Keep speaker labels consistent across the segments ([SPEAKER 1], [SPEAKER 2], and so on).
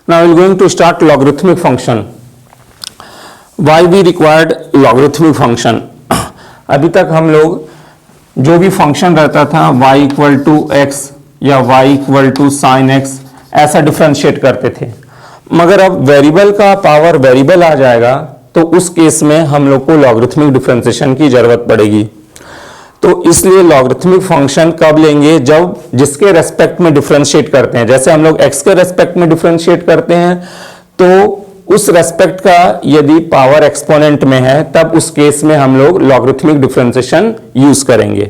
[SPEAKER 1] Now we're going to start logarithmic function. Why we required logarithmic function? अभी तक हम लोग जो भी फंक्शन रहता था y इक्वल टू एक्स या y equal to sine X ऐसा डिफ्रेंशिएट करते थे, मगर अब वेरिएबल का पावर वेरिएबल आ जाएगा तो उस केस में हम लोग को लॉगरिथमिक डिफरेंशिएशन की जरूरत पड़ेगी। तो इसलिए लॉगरिथमिक फंक्शन कब लेंगे? जब जिसके रेस्पेक्ट में डिफरेंशिएट करते हैं। जैसे हम लोग x के रेस्पेक्ट में डिफरेंशिएट करते हैं तो उस रेस्पेक्ट का यदि पावर एक्सपोनेंट में है तब उस केस में हम लोग लॉगरिथमिक डिफरेंशिएशन यूज करेंगे।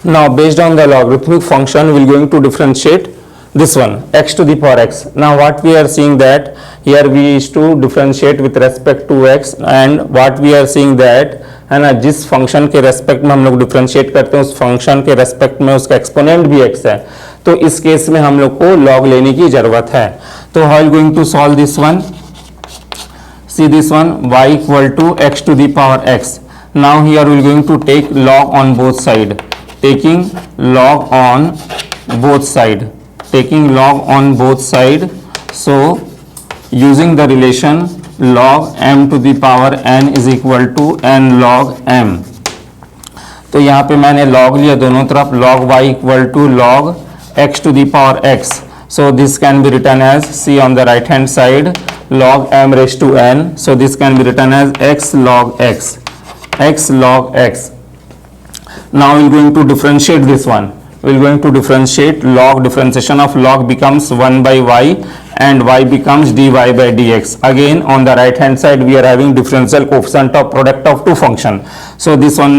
[SPEAKER 1] Now based on the logarithmic function we are going to differentiate this one x to the power x. Now what we are seeing that here we is to differentiate with respect to x, and what we are seeing that है ना, जिस function के respect में हम लोग differentiate करते हैं उस फंक्शन के रेस्पेक्ट में उसका एक्सपोनेंट भी x है, तो इस केस में हम लोग को लॉग लेने की जरूरत है। तो how are going to solve this one? See this one y equal to x to the power x. Now here we are going to take log on both side, taking log on both side, taking log on both side. So using the relation log m to the power n is equal to n log m. तो यहाँ पे मैंने log लिया दोनों तरफ, log y equal to log x to the power x. So this can be written as, see on the right hand side, log m raised to n. So this can be written as x log x, x log x. Now we are going to differentiate this one. We are going to differentiate log, differentiation of log becomes 1 by y and y becomes dy by dx. Again on the right hand side we are having differential coefficient of product of two function. So this one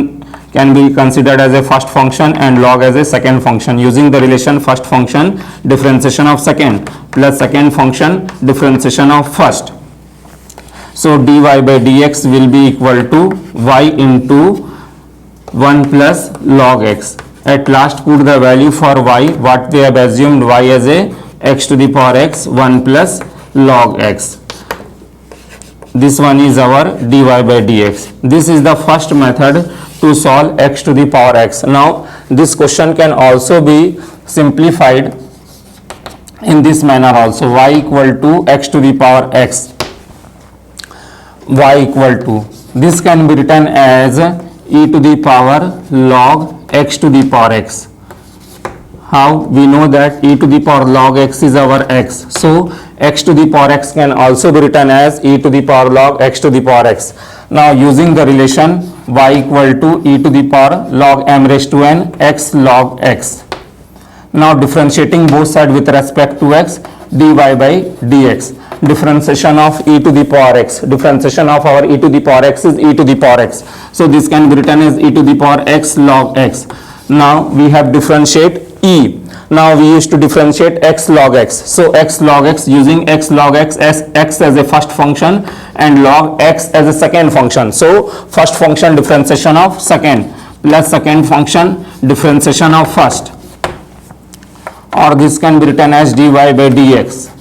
[SPEAKER 1] can be considered as a first function and log as a second function. Using the relation first function differentiation of second plus second function differentiation of first. So dy by dx will be equal to y into 1 plus log x. At last put the value for y, what we have assumed y as a x to the power x, 1 plus log x. This one is our dy by dx. This is the first method to solve x to the power x. Now this question can also be simplified in this manner also. Y equal to x to the power x, y equal to, this can be written as e to the power log x to the power x. How we know that e to the power log x is our x? So x to the power x can also be written as e to the power log x to the power x. Now using the relation y equal to e to the power log m raised to n x log x. Now differentiating both sides with respect to x, dy by dx. Differentiation of e to the power x, differentiation of our e to the power x is e to the power x. So this can be written as e to the power x log x. Now we have differentiate e. Now we used to differentiate x log x. So x log x, using x log x as x as a first function and log x as a second function. So first function differentiation of second plus second function differentiation of first, or this can be written as dy by dx.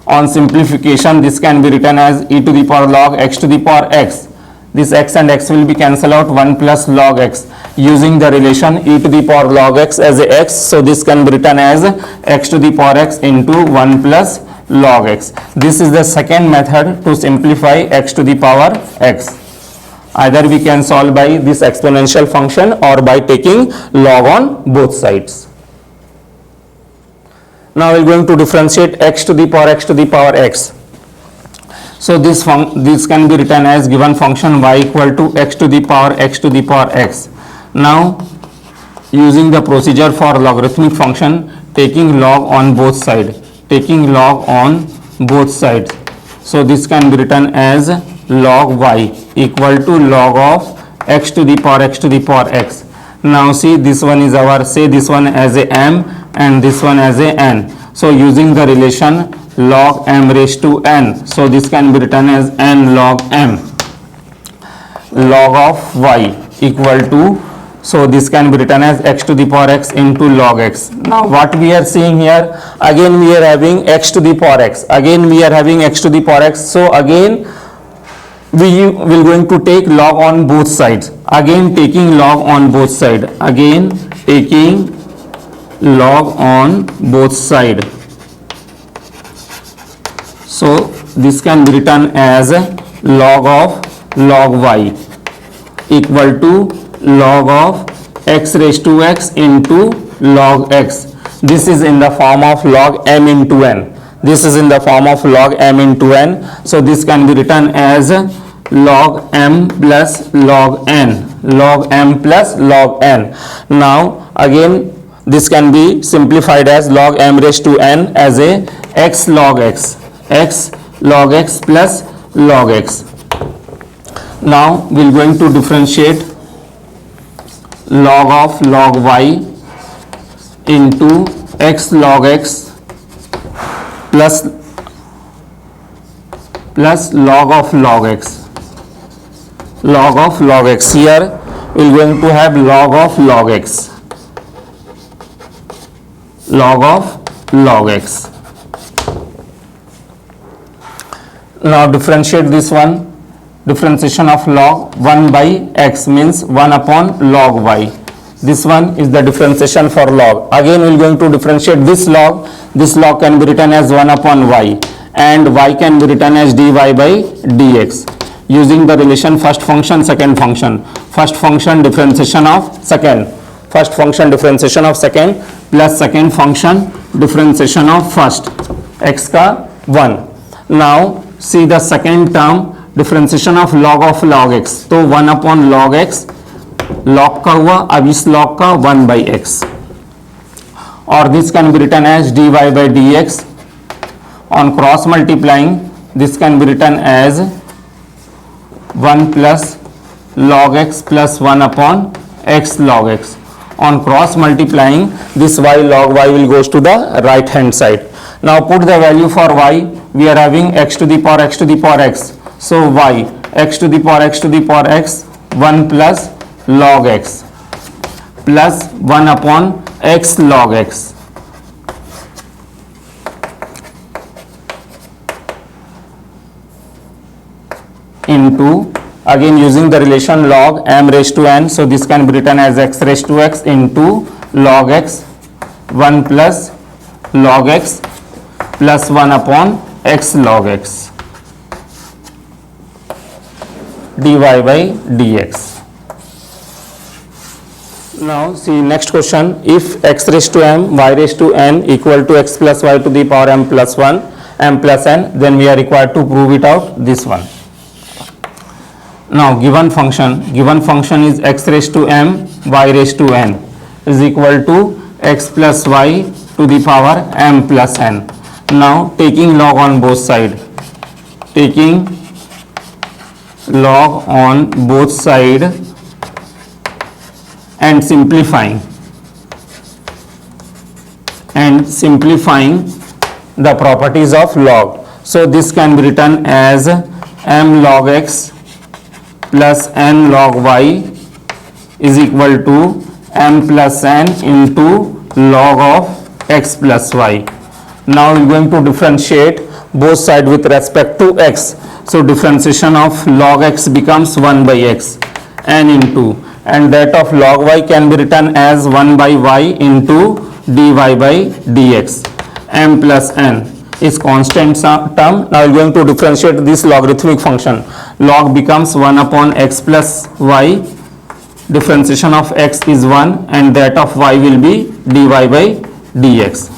[SPEAKER 1] On simplification this can be written as e to the power log x to the power x. This x and x will be cancelled out, 1 plus log x. Using the relation e to the power log x as a x, so this can be written as x to the power x into 1 plus log x. This is the second method to simplify x to the power x. Either we can solve by this exponential function or by taking log on both sides. Now we are going to differentiate x to the power x to the power x. So this can be written as given function y equal to x to the power x to the power x. Now using the procedure for logarithmic function, taking log on both sides, taking log on both sides. So this can be written as log y equal to log of x to the power x to the power x. Now see, this one is our, say this one as a m and this one as a n. So using the relation log m raised to n, so this can be written as n log m. Log of y equal to, so this can be written as x to the power x into log x. Now what we are seeing here, again we are having x to the power x, again we are having x to the power x. So again we will going to take log on both sides, again taking log on both sides, again taking log on both side. So this can be written as log of log y equal to log of x raised to x into log x. This is in the form of log m into n. This is in the form of log m into n. So this can be written as log m plus log n. Log m plus log n. Now again this can be simplified as log m raised to n as a x log x. X log x plus log x. Now we are going to differentiate log of log y into x log x plus log of log x. Log of log x. Here we are going to have log of log x. Log of log x. Now differentiate this one. Differentiation of log 1 by x means 1 upon log y. This one is the differentiation for log. Again we are going to differentiate this log. This log can be written as 1 upon y and y can be written as dy by dx using the relation first function second function. First function differentiation of second. First function differentiation of second plus second function differentiation of first. X का 1. Now see the second term differentiation of log x. तो 1 upon log x log का हुआ, अब इस log का 1 by x और this can be written as dy by dx. On cross multiplying this can be written as 1 plus log x plus 1 upon x log x. On cross multiplying this y log y will goes to the right hand side. Now put the value for y. We are having x to the power x to the power x. So y x to the power x to the power x 1 plus log x plus 1 upon x log x. Into again using the relation log m raised to n. So this can be written as x raised to x into log x 1 plus log x plus 1 upon x log x dy by dx. Now see next question. If x raised to m y raised to n equal to x plus y to the power m plus 1 m plus n, then we are required to prove it out this one. Now given function is x raised to m y raised to n is equal to x plus y to the power m plus n. Now taking log on both side, taking log on both side and simplifying the properties of log. So this can be written as m log x plus n log y is equal to m plus n into log of x plus y. Now we are going to differentiate both sides with respect to x. So differentiation of log x becomes 1 by x n into, and that of log y can be written as 1 by y into dy by dx. M plus n is constant term. Now we are going to differentiate this logarithmic function. Log becomes 1 upon x plus y. Differentiation of x is 1 and that of y will be dy by dx.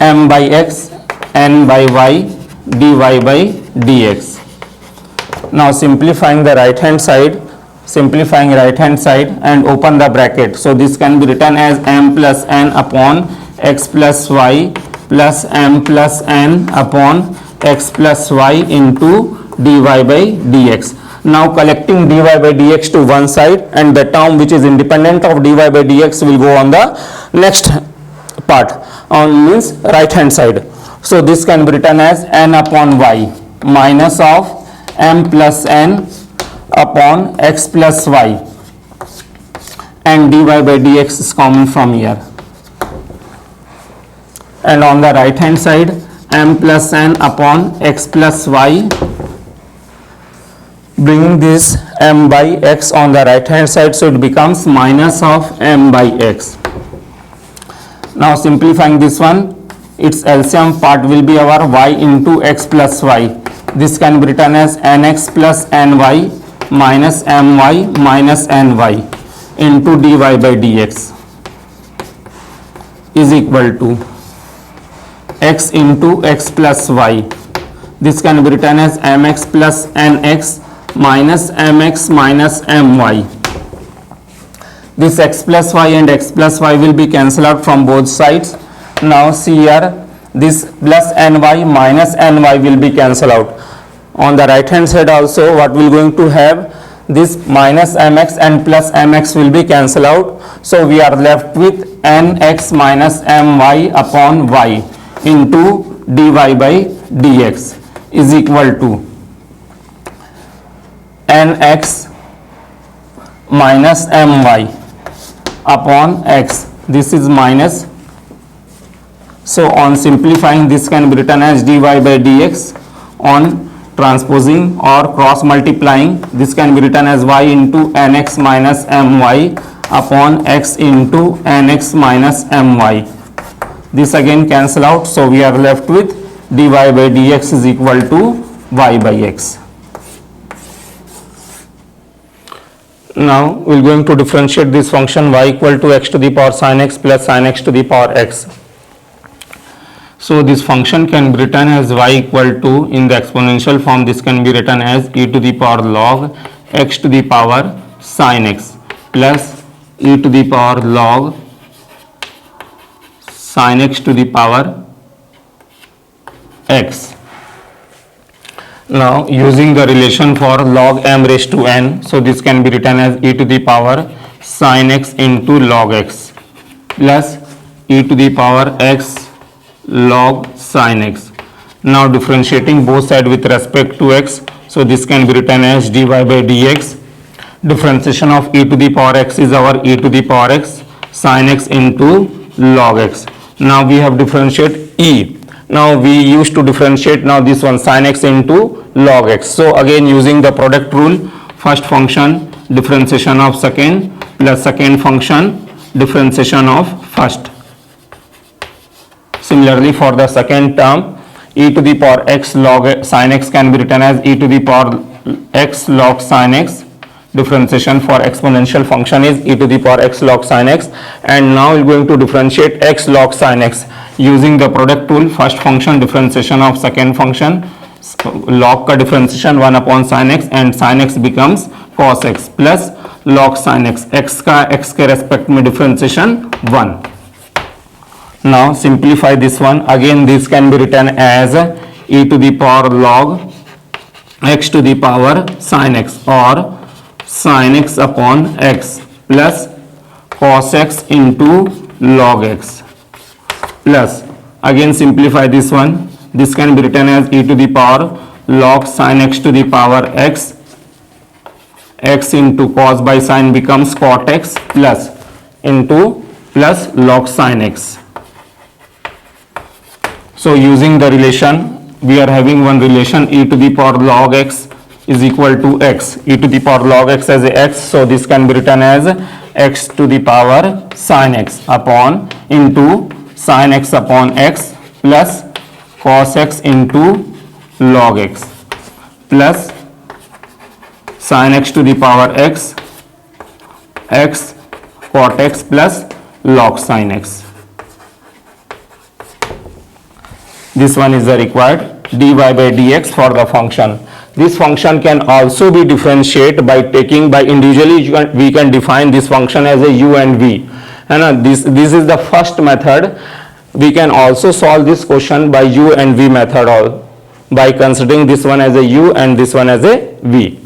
[SPEAKER 1] M by x n by y dy by dx. Now simplifying right hand side and open the bracket. So this can be written as m plus n upon x plus y plus m plus n upon x plus y into dy by dx. Now collecting dy by dx to one side and the term which is independent of dy by dx will go on the next part, means right hand side. So this can be written as n upon y minus of m plus n upon x plus y, and dy by dx is common from here. And on the right hand side m plus n upon x plus y, bringing this m by x on the right hand side, so it becomes minus of m by x. Now simplifying this one, its LCM part will be our y into x plus y. This can be written as nx plus ny minus my minus ny into dy by dx is equal to x into x plus y. This can be written as mx plus nx minus mx minus my. This x plus y and x plus y will be cancelled out from both sides. Now see here, this plus ny minus ny will be cancelled out. On the right hand side also, what we are going to have, this minus mx and plus mx will be cancelled out. So we are left with nx minus my upon y into dy by dx is equal to nx minus my upon x. This is minus. So on simplifying, this can be written as dy by dx. On transposing or cross multiplying, this can be written as y into nx minus my upon x into nx minus my. This again cancel out, so we are left with dy by dx is equal to y by x. Now we are going to differentiate this function y equal to x to the power sin x plus sin x to the power x. So this function can be written as y equal to, in the exponential form, this can be written as e to the power log x to the power sin x plus e to the power log sin x to the power x. Now using the relation for log m raised to n, so this can be written as e to the power sin x into log x plus e to the power x log sin x. Now differentiating both sides with respect to x, so this can be written as dy by dx. Differentiation of e to the power x is our e to the power x sin x into log x. Now we have differentiate e. Now we used to differentiate now this one sin x into log x. So again using the product rule, first function differentiation of second plus second function differentiation of first. Similarly for the second term, e to the power x log sin x can be written as e to the power x log sin x. Differentiation for exponential function is e to the power x log sin x, and now we are going to differentiate x log sin x using the product rule. First function differentiation of second function, log का differentiation 1 upon sin x and sin x becomes cos x plus log sin x, x का x के respect में differentiation 1. Now simplify this one, again this can be written as e to the power log x to the power sin x or sin x upon x plus cos x into log x plus, again simplify this one, this can be written as e to the power log sin x to the power x, x into cos by sin becomes cot x plus into plus log sin x. So using the relation, we are having one relation e to the power log x is equal to x, e to the power log x as a x, so this can be written as x to the power sin x upon into sin x upon x plus cos x into log x plus sin x to the power x, x cot x plus log sin x. This one is the required dy by dx for the function. This function can also be differentiated by taking by individually we can define this function as a u and v. And this is the first method. We can also solve this question by u and v method all by considering this one as a u and this one as a v.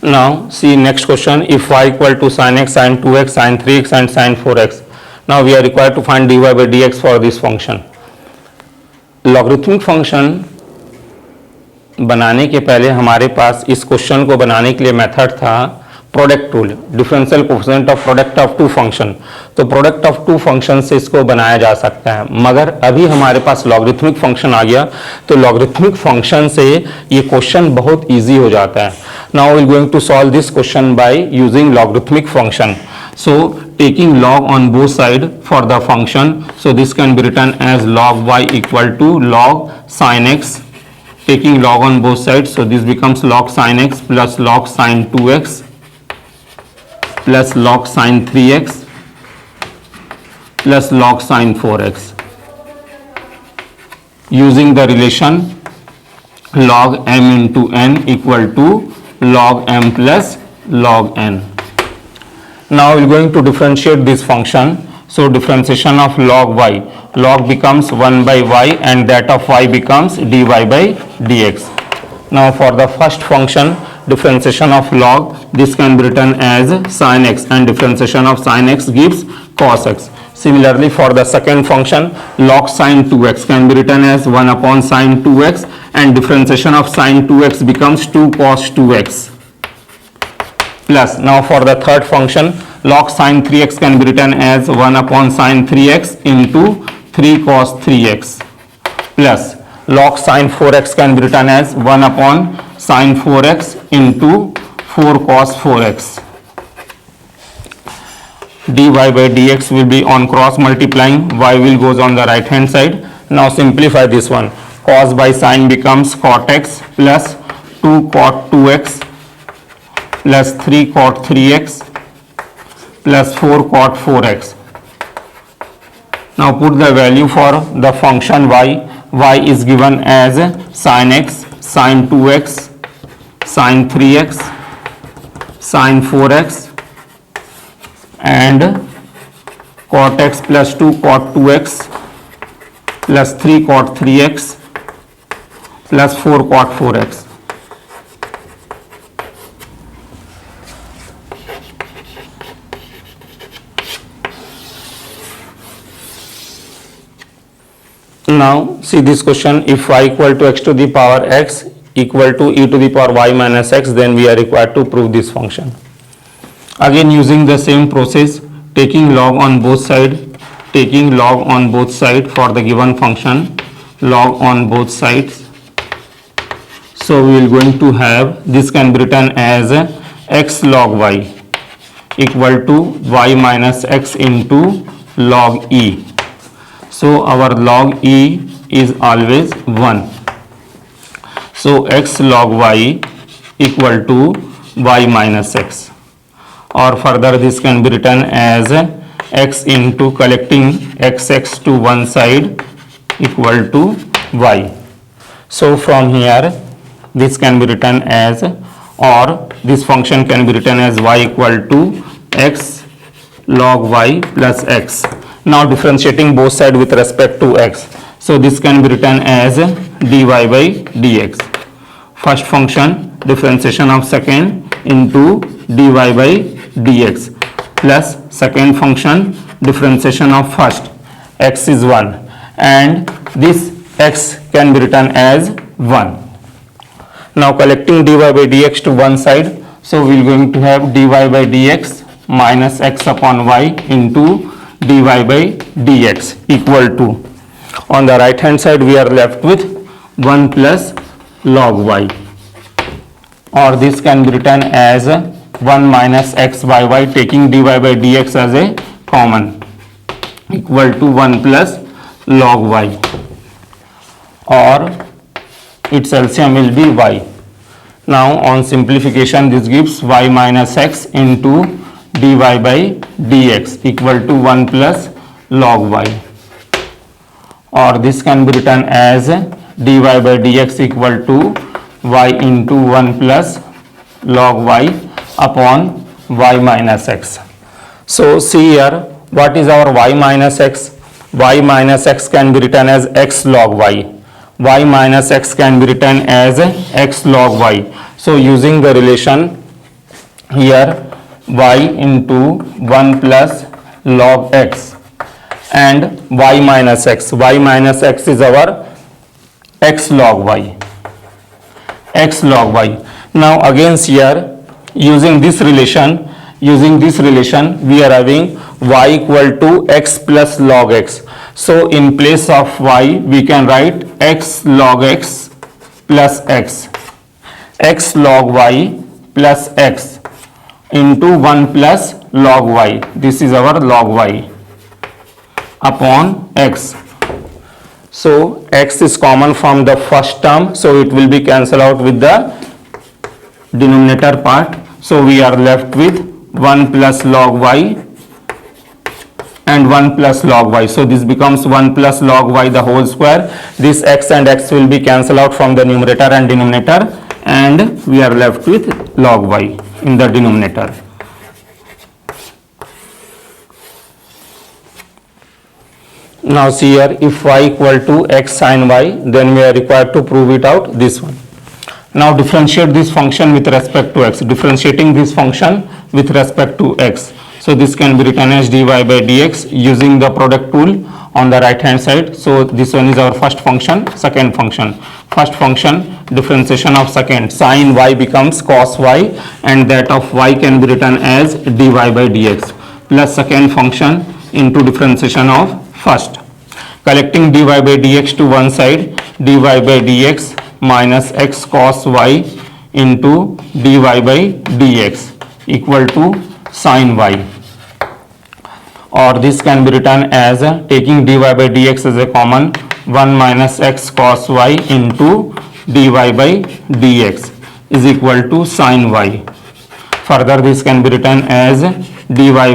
[SPEAKER 1] Now see next question, if y equal to sin x, sin 2x, sin 3x and sin 4x. Now we are required to find dy by dx for this function. Logarithmic function बनाने के पहले हमारे पास इस question को बनाने के लिए method था product rule, differential coefficient of product of two function. तो प्रोडक्ट ऑफ टू फंक्शन से इसको बनाया जा सकता है, मगर अभी हमारे पास लॉगरिथमिक फंक्शन आ गया, तो लॉगरिथमिक फंक्शन से ये क्वेश्चन बहुत इजी हो जाता है। Now we are going to solve this question by using logarithmic function. So taking log on both side for the function, so this can be written as log y equal to log sin x. Taking log on both sides, so this becomes log sin x plus log sin 2x plus log sin 3x plus log sin 4x. Using the relation log m into n equal to log m plus log n. Now we are going to differentiate this function. So differentiation of log y, log becomes 1 by y and that of y becomes dy by dx. Now for the first function, differentiation of log, this can be written as sin x and differentiation of sin x gives cos x. Similarly for the second function, log sin 2x can be written as 1 upon sin 2x and differentiation of sin 2x becomes 2 cos 2x. Plus now for the third function, log sin 3x can be written as 1 upon sin 3x into 3 cos 3x plus log sin 4x can be written as 1 upon sin 4x into 4 cos 4x. dy by dx will be on cross multiplying, y will goes on the right hand side. Now simplify this one, cos by sin becomes cot x plus 2 cot 2x plus 3 cot 3x plus 4 cot 4x. Now put the value for the function y. Y is given as sin x, sin 2x, sin 3x, sin 4x and cot x plus 2 cot 2x plus 3 cot 3x plus 4 cot 4x. Now see this question, if y equal to x to the power x equal to e to the power y minus x, then we are required to prove this function. Again using the same process, taking log on both side, taking log on both side for the given function, log on both sides. So we will going to have, this can be written as x log y equal to y minus x into log e. So our log e is always 1. So x log y equal to y minus x, or further this can be written as x into collecting x to one side equal to y. So from here this can be written as, or this function can be written as y equal to x log y plus x. Now differentiating both sides with respect to x. So this can be written as dy by dx. First function differentiation of second into dy by dx plus second function differentiation of first, x is 1 and this x can be written as 1. Now collecting dy by dx to one side, so we are going to have dy by dx minus x upon y into dy by dx equal to, on the right hand side we are left with 1 plus log y, or this can be written as 1 minus x by y, taking dy by dx as a common, equal to 1 plus log y, or its LCM will be y. Now on simplification this gives y minus x into dy by dx equal to 1 plus log y, or this can be written as dy by dx equal to y into 1 plus log y upon y minus x. So see here, what is our y minus x? Y minus x can be written as x log y. Y minus x can be written as x log y. So using the relation here, y into 1 plus log x and y minus x. Y minus x is our x log y. X log y. Now again here using this relation, we are having y equal to x plus log x. So in place of y, we can write x log x plus x log y plus x into 1 plus log y. This is our log y upon x. So x is common from the first term, so it will be cancelled out with the denominator part. So we are left with 1 plus log y and 1 plus log y. So this becomes 1 plus log y the whole square. This x and x will be cancelled out from the numerator and denominator, and we are left with log y in the denominator. Now see here, if y equal to x sin y, then we are required to prove it out, this one. Now differentiate this function with respect to x. Differentiating this function with respect to x. So this can be written as dy by dx using the product tool on the right hand side. So this one is our first function, second function. First function, differentiation of second, sin y becomes cos y, and that of y can be written as dy by dx, plus second function into differentiation of first. Collecting dy by dx to one side, dy by dx minus x cos y into dy by dx equal to sin y, or this can be written as taking dy by dx as a common, 1 minus x cos y into dy by dx is equal to sin y. Further this can be written as dy by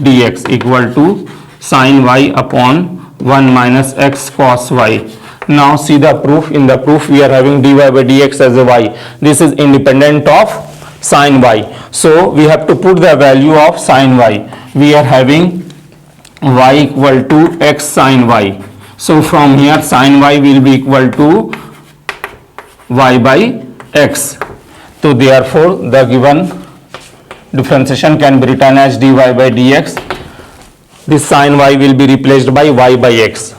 [SPEAKER 1] dx equal to sin y upon 1 minus x cos y. Now see the proof. In the proof we are having dy by dx as a y. This is independent of sin y. So we have to put the value of sin y. We are having y equal to x sin y. So from here sin y will be equal to y by x. So therefore the given differentiation can be written as dy by dx. This sin y will be replaced by y by x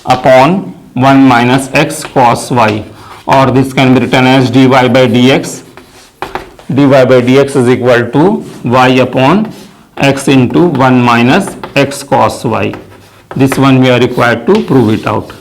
[SPEAKER 1] upon 1 minus x cos y, or this can be written as dy by dx. Dy by dx is equal to y upon x into 1 minus x cos y. This one we are required to prove it out.